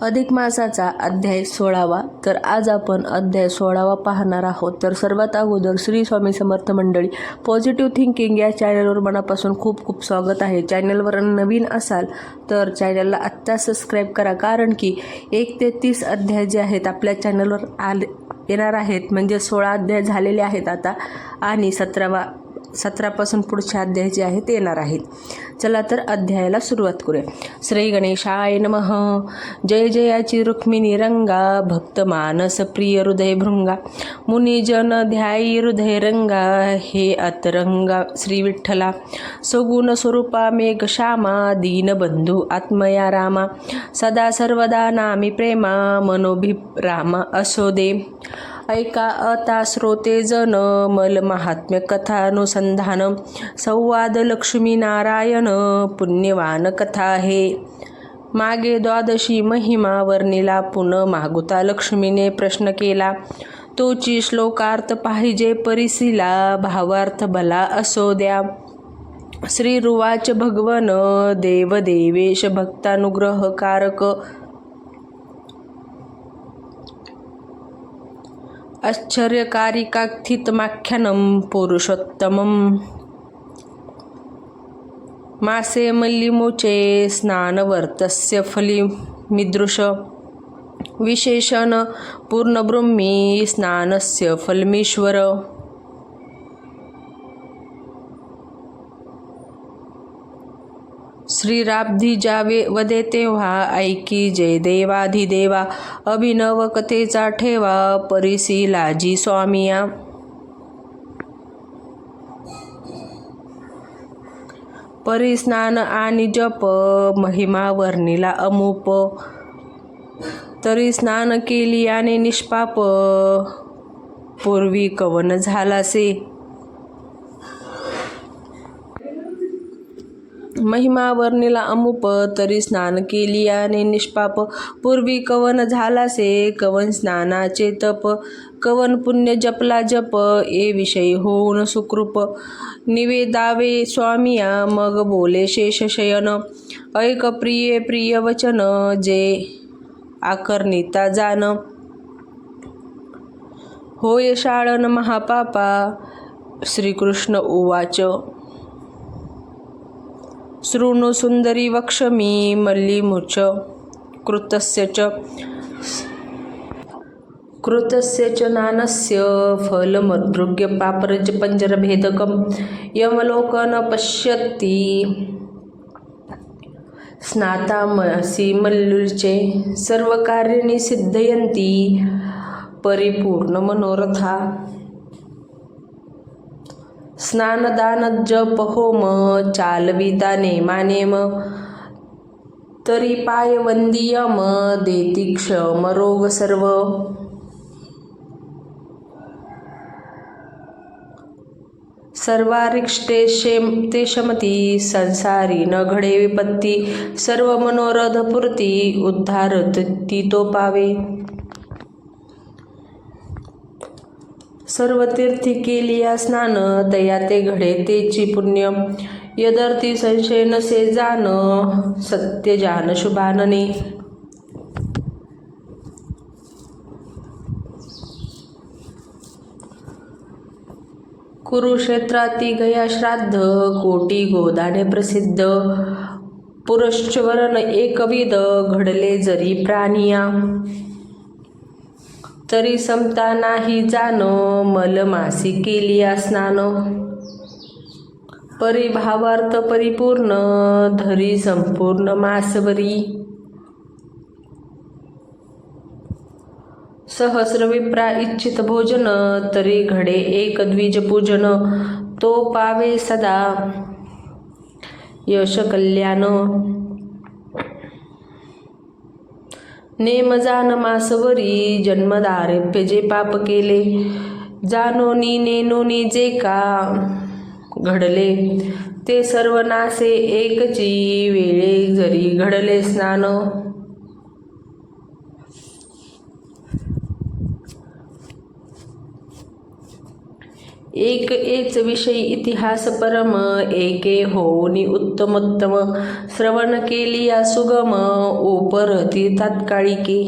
अधिक मासाचा अध्याय 16वा. तर आज आपण अध्याय 16वा पाहणार आहोत. तर सर्वात अगोदर श्री स्वामी समर्थ मंडळी, पॉझिटिव्ह थिंकिंग या चॅनलवर मनापासून खूप खूप स्वागत आहे. चॅनलवर नवीन असाल तर चॅनलला आत्ता सबस्क्राईब करा, कारण की 1 ते 30 अध्याय जे आहेत आपल्या चॅनलवर येणार आहेत. म्हणजे 16 अध्याय झालेले आहेत आता, आणि 17पासून पुढचे अध्याय जे आहेत येणार आहेत. चला तर अध्यायाला सुरुवात करूया. श्री गणेशाय नमः. जय जयाची रुक्मिणी रंगा, भक्त मानस प्रिय हृदय भृंगा, मुनिजन ध्यायी हृदय रंगा, हे अतरंगा श्री विठ्ठला. सगुण स्वरूपा मेघ श्यामा, दीनबंधू आत्मया रामा, सदा सर्वदा नामी प्रेमा, मनोभिरामा असो दे. ऐका आता श्रोते जन, मल महात्म्य कथानुसंधान, संवाद लक्ष्मी नारायण, पुण्यवान कथा आहे. मागे द्वादशी महिमा वर्णिला, पुन मागुता लक्ष्मीने प्रश्न केला, तोची श्लोकार्थ पाहिजे परिसिला, भावार्थ भला असो द्या. श्रीरुवाच भगवन, देवदेवेश भक्तानुग्रहकारक, आश्चर्यकारी काथितमाख्यानं पुरुषोत्तमं. मासे मल्लिमोचे स्नानवर्तस्य फलिमिदृश, विशेषण पूर्णब्रह्मी स्नानस्य फलमीश्वर. श्रीराब्धी जावे वदे तेव्हा, ऐकी जय देवाधिदेवा, अभिनव कथेचा ठेवा, परिसी लाजी स्वामिया. परिस्नान आणि जप, महिमा वर्णिला अमूप, तरी स्नान केली आणि निष्पाप, पूर्वी कवन झालासे. महिमा वर्णिला अमूप, तरी स्नान केली आणि निष्पाप, पूर्वी कवन झालासे. कवन स्नानाचे तप, कवन पुण्य जपला जप, ए विषयी होऊन सुकृप, निवेदावे स्वामिया. मग बोले शेष शयन, ऐक प्रिय प्रिय वचन, जे आकर्णिता जाण. होय शाळन महापापा, श्रीकृष्ण उवाच. शृणु सुंदरी वक्ष्मि, मल्लिमुच कृतस्य च नानस्य, फलमदृग्य पापरज पंजरभेदकं, यमलोकन पश्यति. स्नातामसि मल्लुचे, सर्व कार्याणि सिद्धयन्ति, परिपूर्ण मनोरथा. स्नान दान जप होम, चालविता नेमानेम, तरी पाय वंदियम, देती क्षम रोग सर्व. सर्वारिष्टे ते शमती, संसारी न घडे विपत्ती, सर्व मनोरथ पूर्ती, उद्धारत ती तो पावे. सर्व तीर्थी केलिया स्नान, तया ते घडे तेची पुण्य, यदर्थी संशय नसे जान, सत्य जान शुभानने. कुरुक्षेत्राती गया श्राद्ध, कोटी गोदाने प्रसिद्ध, पुरश्चवरन एकविध, घडले जरी प्राणिया. तरी समता नाही जाण, मलमासी केलिया स्नान, परिभावार्थ परिपूर्ण, धरी संपूर्ण मासवरी. सहस्र विप्रा इच्छित भोजन, तरी घडे एक द्विज पूजन, तो पावे सदा यश कल्याण. नेम जान मासवरी, जन्मदारिप्य जे पाप केले, जानोनी नेनोनी जे का घडले, ते सर्व नासे एकची वेळे जरी घडले स्नान. एक एच विषयी इतिहास परम, एके होनी उत्तमोत्तम, श्रवण केलिया सुगम, ओपरती तात्काळिके.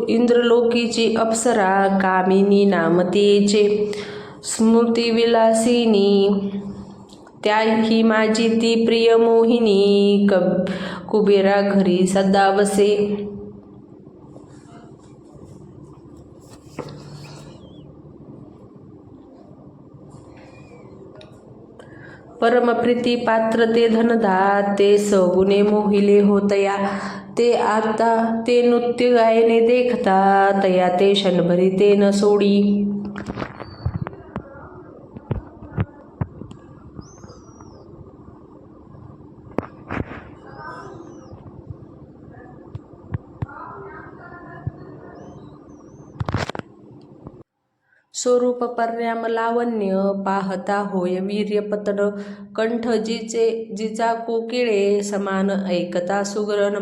इंद्रलोकीची अप्सरा, कामिनी नाम तिचे, स्मृतिविलासिनी, त्या ही माझी ती प्रिय मोहिनी, कुबेरा घरी सदा वसे. परमप्रीती पात्र ते धनदा, ते सगुणे मोहिले होतया, ते आता ते नृत्य गायने देखता, तया ते क्षणभरी ते न सोडी. स्वरूप पर्याम लावण्य, पाहता होय वीर्यपतन, कंठ जिचा कोकिळे समान, ऐकता सुगरण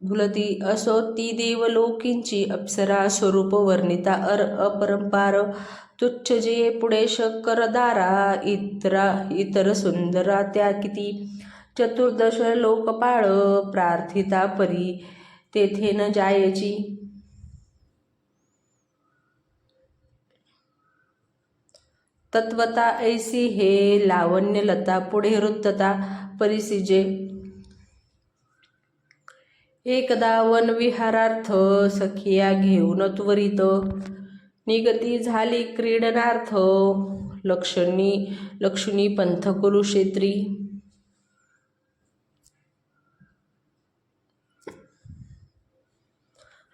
भुलती, असो ती देवलोकींची अप्सरा, स्वरूप वर्णिता अपरंपार, तुच्छ जे पुढे शक्करदारा, इतर सुंदरा त्या किती, चतुर्दश लोकपाळ, प्रार्थिता परी तेथे न जायची. तत्वता ऐसी हे लावण्यलता, पुढे वृत्तता परिसिजे. एकदा वनविहारार्थ सखिया घेऊन त्वरित, निगती झाली क्रीडनार्थ, लक्ष्मी पंथ कुरुक्षेत्री.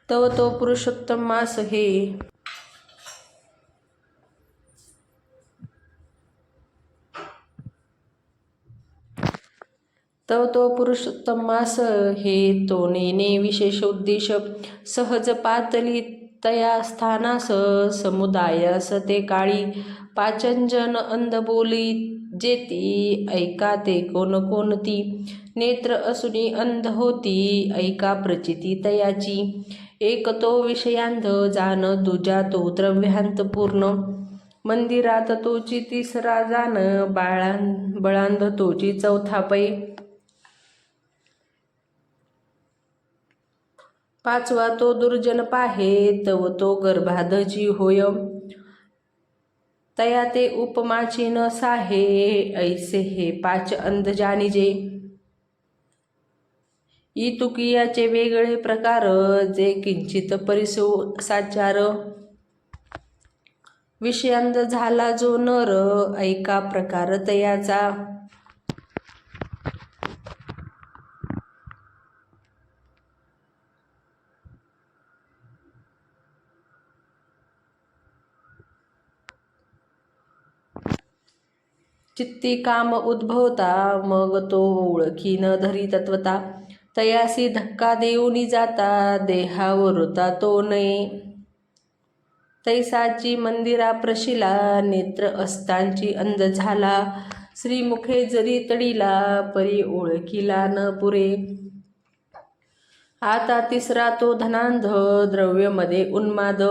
तव तो पुरुषोत्तम मास हे, तव तो पुरुषोत्तम मास हे, तो नेने विशेष उद्देश, सहज पातली तया स्थानास, समुदायास ते काळी, पाचंजन अंध बोली जेती, ऐका ते कोणती, नेत्र असुनी अंध होती, ऐका प्रचिती तयाची. एक तो विषयांध जान, दुजा तो द्रव्यांत पूर्ण, मंदिरात तोची तिसरा जान, बळांध तोची चौथा पै. पाचवा तो दुर्जन पाहे, तव तो गर्भाधजी होय, तया ते उपमाची न साहे, ऐसे हे पाच अंध जाणिजे. इतुकियाचे वेगळे प्रकार, जे किंचित परिसो साचार, विषयांध झाला जो नर, ऐका प्रकार तयाचा. चित्ती काम उद्भवता, मग तो ओळखी न धरी तत्वता, तयासी धक्का देऊनी जाता, देहावरुता तो नये. तैसाची मंदिरा प्रशिला, नेत्र अस्तांची अंध झाला, श्रीमुखे जरी तडीला, परी ओळखीला न पुरे. आता तिसरा तो धनांध, द्रव्यमध्ये उन्माद,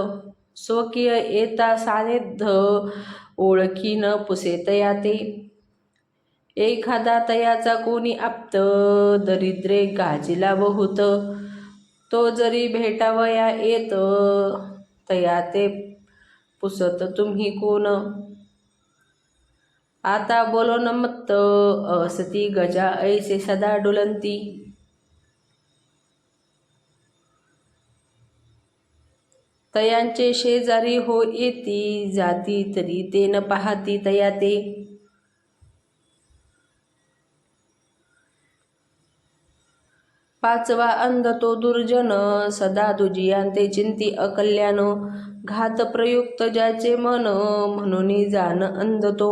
स्वकीय येता सानिध्य, ओळखी न पुसे तया ते. एखादा तयाचा कोणी आप्त, दरिद्रे गाजीला बहुत, तो जरी भेटावया येत, तया ते पुसत तुम्ही कोण. आता बोलोन मत्त, असती गजा ऐसे सदा डुलंती. तयांचे शेजारी हो येती, जाती तरी ते न पाहती तया ते. पाचवा अंध तो दुर्जन, सदा दुजियांते चिंती अकल्याण, घात प्रयुक्त ज्याचे मन, म्हणून जान अंध तो.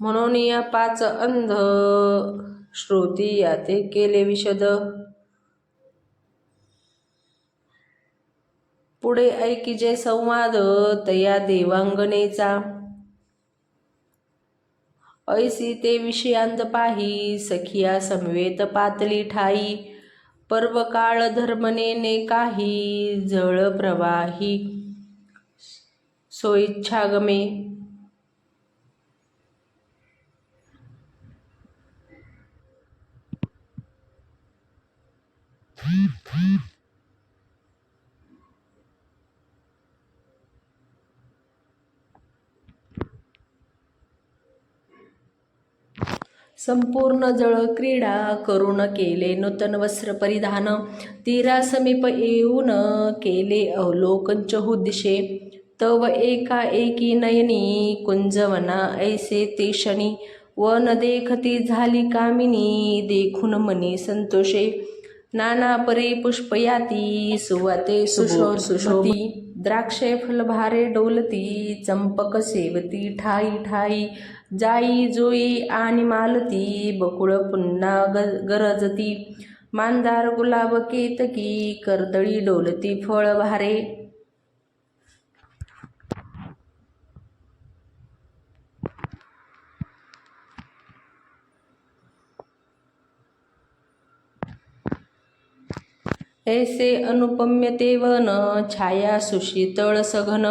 म्हणून या पाच अंध, श्रोती याते केले विशद. पुढे ऐकिजे संवाद, तया देवांगनेचा, ऐसी ते विषयांत पाही, सखिया समवेत पातली ठाई, पर्वकाळ धर्मनेने काही, जळ प्रवाही सोइच्छागमे. संपूर्ण जळ क्रीडा करून केले नूतन वस्त्र परिधान. तीरा समीप येऊन केले अवलोकन चहुदिशे. तव एका एकी नयनी कुंजवना ऐसे ते क्षणी. वन देखती झाली कामिनी देखून मनी संतोषे. नाना परी पुष्पयाती सुवाते सुशोभती. द्राक्षे फलभारे डोलती चंपक सेवती ठाई ठाई. जाई जोई आणि मालती बकुळ पुन्हा गरजती. मांदार गुलाब केतकी कर्दळी डोलती फळभारे. ऐसे अनुपम्य ते वन छाया सुशीतळ सघन.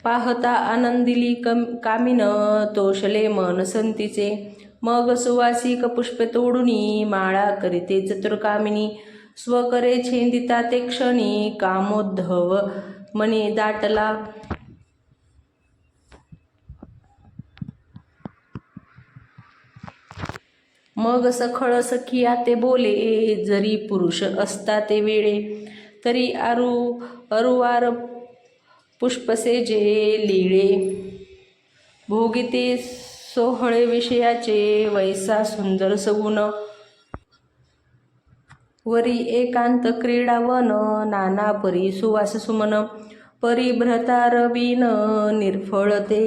पाहता आनंदिली कामिन तोषले मन संतीचे. मग सुवासिक पुष्पे तोडुनी माळा करीते चतुरकामिनी. स्वकरे छेदिता ते क्षणी कामोद्धव मनी दाटला. मग सखळ सखिया ते बोले, जरी पुरुष असता ते वेळे. तरी अरुवार पुष्पसेजे लीळे. भोगिते सोहळे विषयाचे वैसा सुंदर सगुण. वरी एकांत क्रीडावन नाना परी सुवास सुमन. परिभ्रतार बीन निर्फळ ते.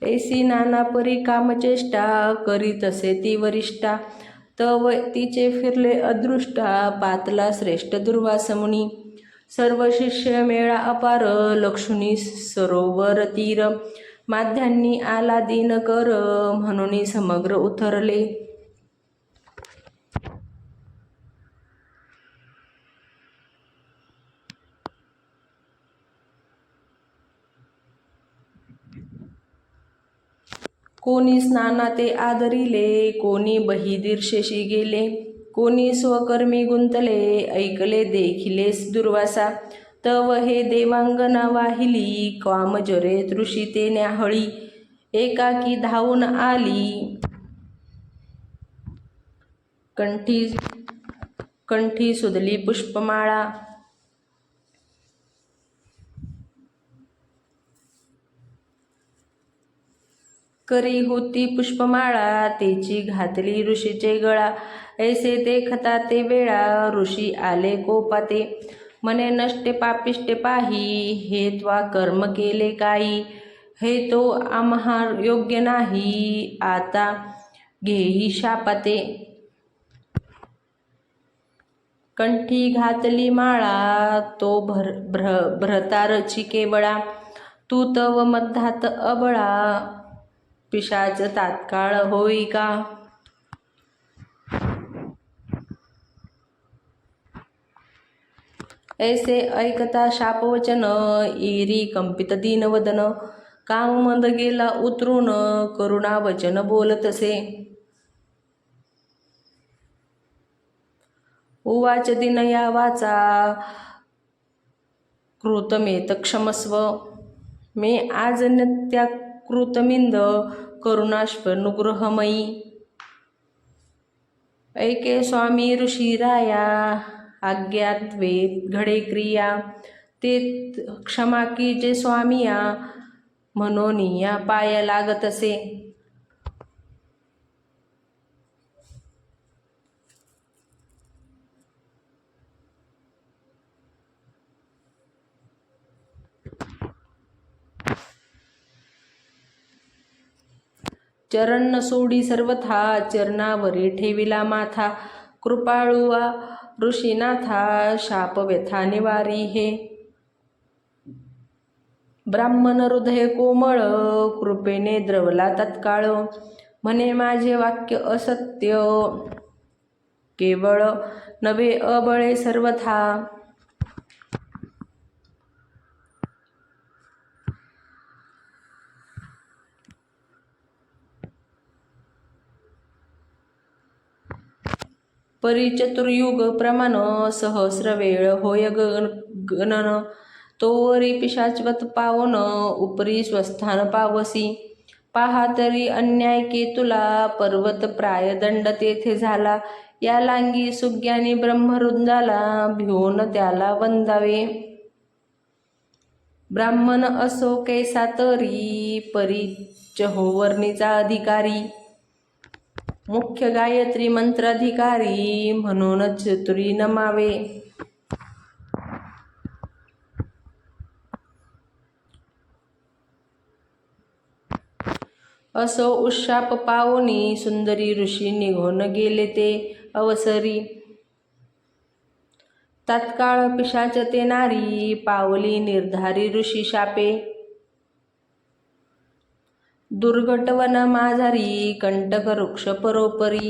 ऐसी नाना परी कामचेष्टा करीतसे ती वरिष्ठा. तव तिचे फिरले अदृष्टा पातला श्रेष्ठ दुर्वासमुनी. सर्व शिष्य मेळा अपार लक्षुनी सरोवर तीर. माध्यांनी आला दिनकर म्हणून समग्र उतरले. कोणी स्नानाते आदरिले कोणी बहिर्देशेशी गेले. कोणी स्वकर्मी गुंतले ऐकले देखिले दुर्वासा. तव हे देवांगना वाहिली कामजरे तृषिते न्याहळी. एकाकी धावून आली कंठी सुदली पुष्पमाळा. करी होती पुष्पमाळा तेची घातली ऋषीचे गळा. ऐसे देखता ते वेळा ऋषी आले कोपाते. म्हणे नष्टे पापिष्टे पाही हे त्वा कर्म केले काही. हे तो आम्हा योग्य नाही आता घेई शापाते. कंठी घातली माळा तो भ्रतारची केवळा. तू तव मधात अबळा पिशाच तात्काळ होई का. ऐसे ऐकता शापवचन एरी कंपित दीनवदन. काममंद गेला उतरून करुणा वचन बोलतसे. उवाच दिनया वाचा कृतमेत क्षमस्व. मे आज नित्या कृतमिंद करुणाश्वनुग्रहमयी. ऐके स्वामी ऋषीराया आज्ञात्वे घडे क्रिया. ते क्षमा की जे स्वामिया मनोनिया पाय लागतसे. चरण सोडी सर्वथा चरणावरी ठेविला माथा. कृपाळुआ ऋषीनाथा शाप व्यथा निवारी हे. ब्राह्मण हृदय कोमळ कृपेने द्रवला तत्काळ. म्हणे माझे वाक्य असत्य केवळ नवे अबळे सर्वथा. परिचतुर्युग प्रमाण सहस्र वेळ होय गणन. तोवरी पिशाचवत पावन उपरी स्वस्थान पावसी. पाहा तरी अन्याय केतुला पर्वत प्राय दंड तेथे झाला. या लांगी सुज्ञानी ब्रह्मवृंदाला भिवून त्याला वंदावे. ब्राह्मण असो कैसा तरी परिच हो वर्णीचा अधिकारी. मुख्य गायत्री मंत्राधिकारी म्हणूनच चतुरी नमावे. असो उशाप पावनी सुंदरी ऋषी निघून गेले ते अवसरी. तात्काळ पिशाच ते नारी पावली निर्धारी ऋषी शापे. दुर्घट वन माझारी कंटक वृक्ष परोपरी.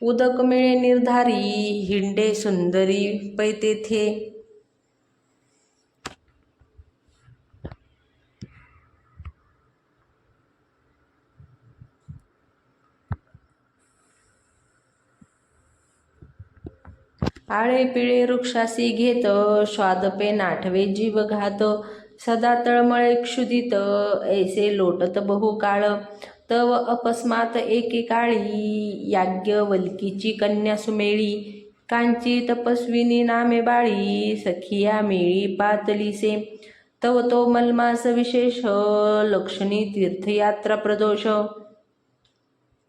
उदक मिळे निर्धारी हिंडे सुंदरी पै तेथे. आळे पिळे वृक्षासी घेत स्वादपे नाठवे जीव घात. सदा तळमळे क्षुधित ऐसे लोटत बहुकाळ. तव अकस्मात एकेकाळी याज्ञवल्कीची कन्या सुमेळी. कांची तपस्विनी नामे बाळी सखिया मिळी पातलीसे. तव तो मलमास विशेष लक्षणी तीर्थयात्रा प्रदोष.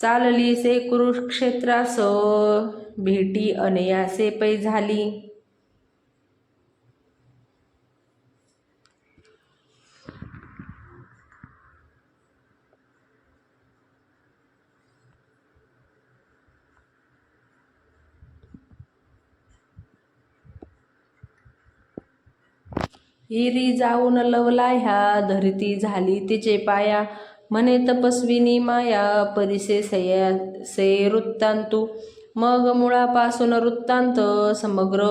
चाललीसे कुरुक्षेत्रास भेटी अनयासे पै झाली. हिरी जाऊन लवला ह्या धरती झाली तिचे पाया. म्हणे तपस्विनी माया परिसे सये वृत्तांतू. मग मुळापासून वृत्तांत समग्र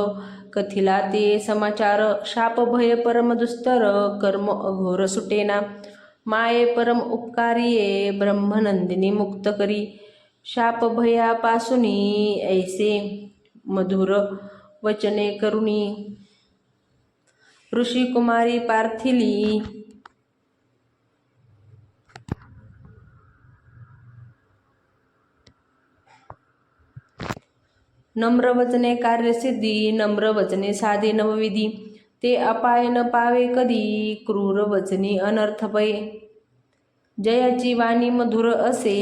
कथिला ते समाचार. शाप भय परम दुस्तर कर्म अघोर सुटेना. माये परम उपकारिये ब्रह्मनंदिनी मुक्त करी. शाप भयापासूनी ऐसे मधुर वचने करुणी. ऋषी कुमारी पार्थिली नम्र वचने कार्यसिद्धी. नम्र वचने साधे नवविधी. ते अपाय न पावे कधी क्रूर वचनी अनर्थ पै. जयाची वाणी मधुर असे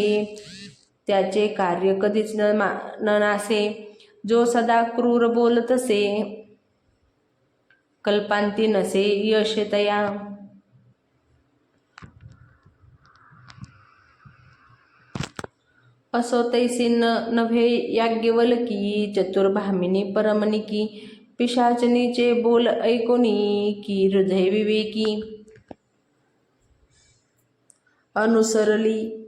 त्याचे कार्य कधीच न नासे. जो सदा क्रूर बोलतसे कल्पांती नसे यश तया. असो तैसी नव्हे याज्ञवल्की चतुर्भामिनी परमनिकी. पिशाचनीचे बोल ऐकोनी की हृदय विवेकी. अनुसरली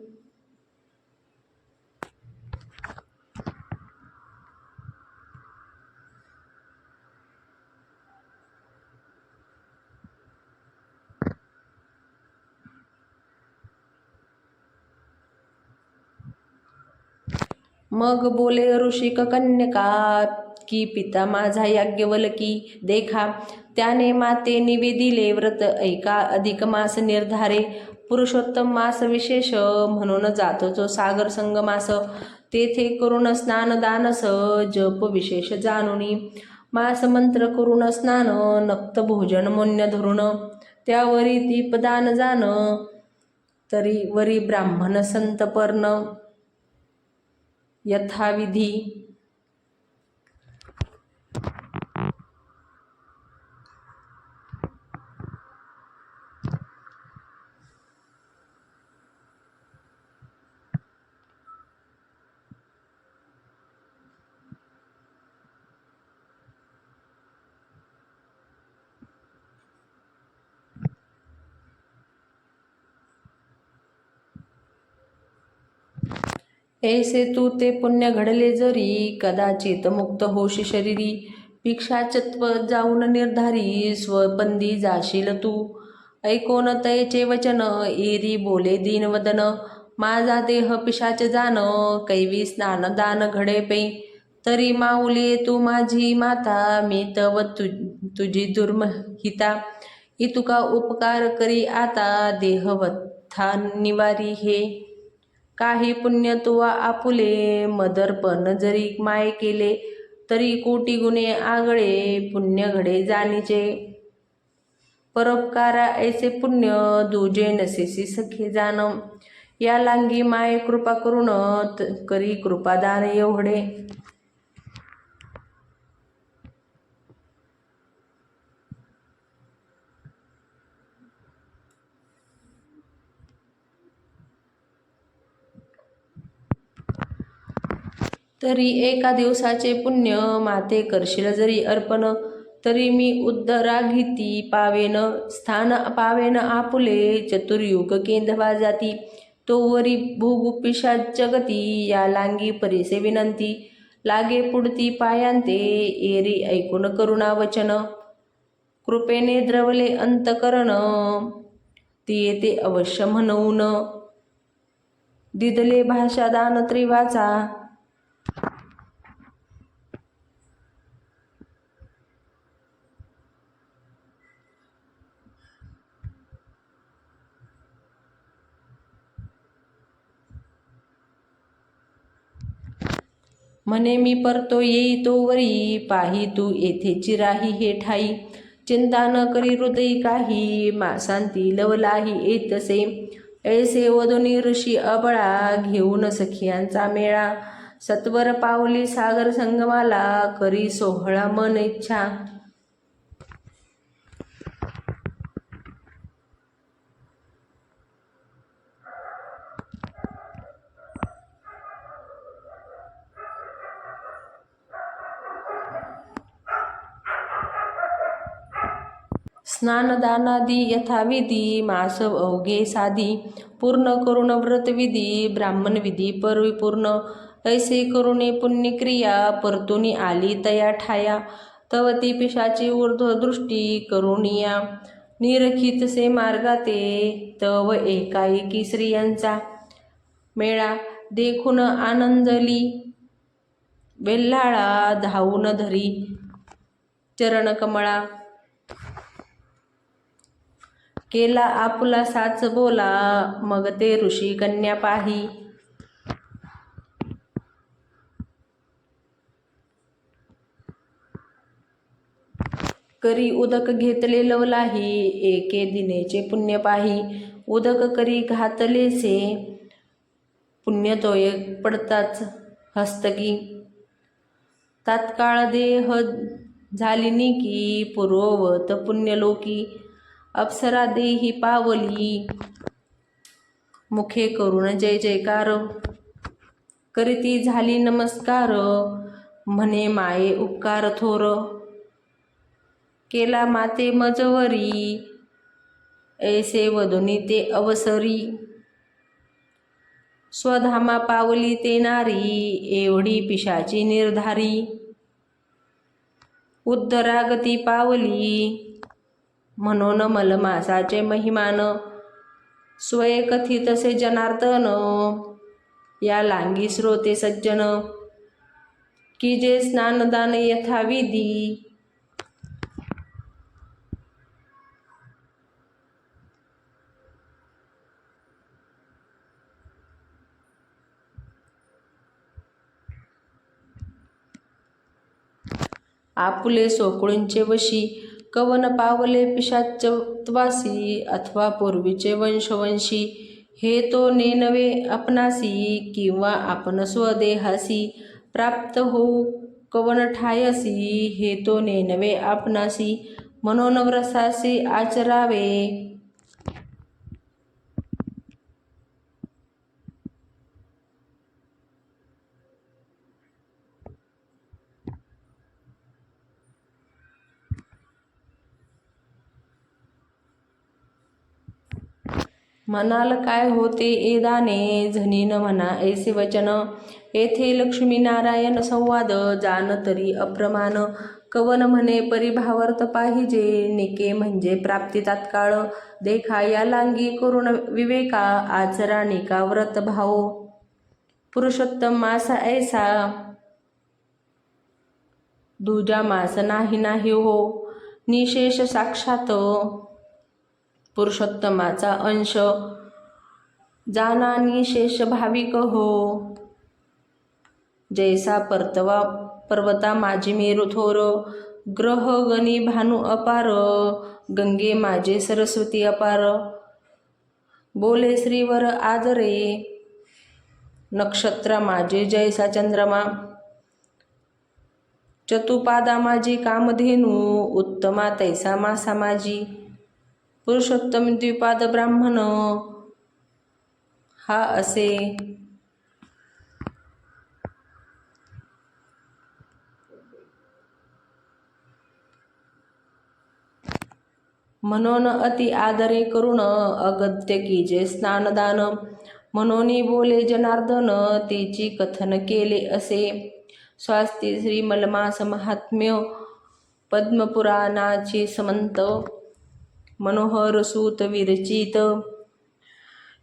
मग बोले ऋषिक कन्यका की पिता माझा याज्ञवल्की देखा. त्याने माते निवेदिले व्रत ऐका अधिक मास निर्धारे. पुरुषोत्तम मास विशेष म्हणून जातो जो सागर संगमास. तेथे करून स्नान दानस जप विशेष जाणुनी. मास मंत्र करून स्नान नक्त भोजन मोन्य धरून. त्यावरी दीपदान जाण तरी वरी ब्राह्मण संतपर्ण यथाविधी. ऐसे तू ते पुण्य घडले जरी कदाचित मुक्त होशी शरीरी भिक्षाचत्व जाऊन निर्धारी स्वपंदी जाशील तू ऐकोन तयचे वचन एरी बोले दीनवदन माझा देह पिशाच जान कैवी स्नान दान घडे पै तरी माऊले तू माझी माता मी तव तुझी दुर्महिता इतुका उपकार करी आता देहवथा निवारी हे काही पुण्य तुवा आपुले मदर्पण जरी माय केले तरी कोटी गुणे आगळे पुण्य घडे जाणीचे परोपकारा ऐसे पुण्य दुजे नसेसी सखे जाण या लांगी माय कृपा करून करी कृपादान एवढे तरी एका दिवसाचे पुण्य माते करशील जरी अर्पण तरी मी उद्धराघिती पावेन स्थान पावेन आपुले चतुर्युग केंदवा जाती तोवरी भूगुपिशा जगती या लांगी परिसे विनंती लागे पुढती पायांते एरी ऐकून करुणा वचन कृपेने द्रवले अंतकरण ती येते अवश्य म्हणून दिदले भाषा दान त्रिवाचा म्हणे मी परतो येई तोवरी पाही तू येथेची राही हे ठाई चिंता न करी हृदयी काही मासांती लवलाही येतसे ऐसे वदुनी ऋषी अबळा घेऊन सखियांचा मेळा सत्वर पावली सागर संगमाला करी सोहळा मन इच्छा स्नानदानादी यथाविधी मास अवघे साधी पूर्ण करुण व्रतविधी ब्राह्मणविधी परिपूर्ण ऐसे करुणे पुण्यक्रिया परतुनी आली तया ठाया तव ती पिशाची ऊर्ध्वदृष्टी करुणिया निरखितसे मार्गाते तव एकाएकी स्त्रियांचा मेळा देखून आनंदली वेल्हाळा धावून धरी चरणकमळा केला आपुला साच बोला मग ते ऋषी कन्या पाही करी उदक घेतले लवलाही एके दिनेचे पुण्य पाही उदक करी घातलेसे पुण्य तोय पडताच हस्तकी तात्काळ देह झालिनी की पूर्ववत पुण्यलोकी अप्सरा देही पावली मुखे करून जय जयकार करीती झाली नमस्कार म्हणे माये उपकार थोर केला माते मजवरी ऐसे वदुनी ते अवसरी स्वधामा पावली ते नारी एवढी पिशाची निर्धारी उद्धरागती पावली म्हणून मलमासाचे महिमान स्वयंकथितसे जनार्दन या लांगी श्रोते सज्जन की जे स्नानदान यथाविधी आपुले सोकुळींचे वशी कवन पावले पिशाचत्वासी अथवा पूर्वीचे वंशवंशी हे तो नेनवे आपणासी किंवा आपण स्वदेहासी प्राप्त होऊ कवन ठायसी हे तो नेनवे आपणासी म्हणून व्रसासी आचरावे म्हणाल काय होते ए दाने, झनी न म्हणा ऐसे वचन. येथे लक्ष्मीनारायण संवाद, जान तरी अप्रमाण. कवन म्हणे परिभावर्त पाहिजे, निके म्हणजे प्राप्ती तात्काळ. देखा या लांगी करुण विवेका, आचरा निका व्रत भाव. पुरुषोत्तम मास ऐसा, दूजा मास नाही नाही हो. निशेष साक्षात पुरुषोत्तमाचा अंश, जाना निशेष भाविक हो. जैसा परतवा पर्वता माझी मेरू थोर, ग्रह गणी भानु अपार. गंगे माझे सरस्वती अपार, बोले श्रीवर आदरे. नक्षत्र माझे जैसा चंद्रमा, चतुपादा माझी कामधेनू. उत्तमा तैसा मासा माझी, पुरुषोत्तम द्विपाद ब्राह्मण. हा असे म्हणून अति आदरे करुण, अगत्य कीजे स्नानदान. म्हणून बोले जनार्दन, तेची कथन केले असे. स्वास्ती श्री मलमास महात्म्य, पद्मपुराणाची समंत. मनोहर सूत विरचित,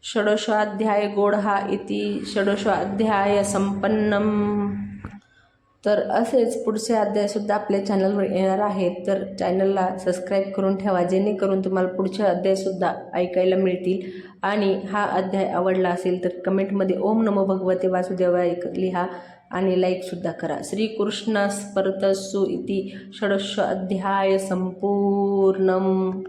षोडशाध्याय गोढा इति षोडशाध्याय संपन्नम. तर असेच पुढचे अध्यायसुद्धा आपल्या चॅनलवर येणार आहेत, तर चॅनलला सबस्क्राईब करून ठेवा, जेणेकरून तुम्हाला पुढचे अध्यायसुद्धा ऐकायला मिळतील. आणि हा अध्याय आवडला असेल तर कमेंटमध्ये ओम नमो भगवते वासुदेवाय लिहा आणि लाईकसुद्धा करा. श्रीकृष्ण स्पर्तसु इति षोडश अध्याय संपूर्णम.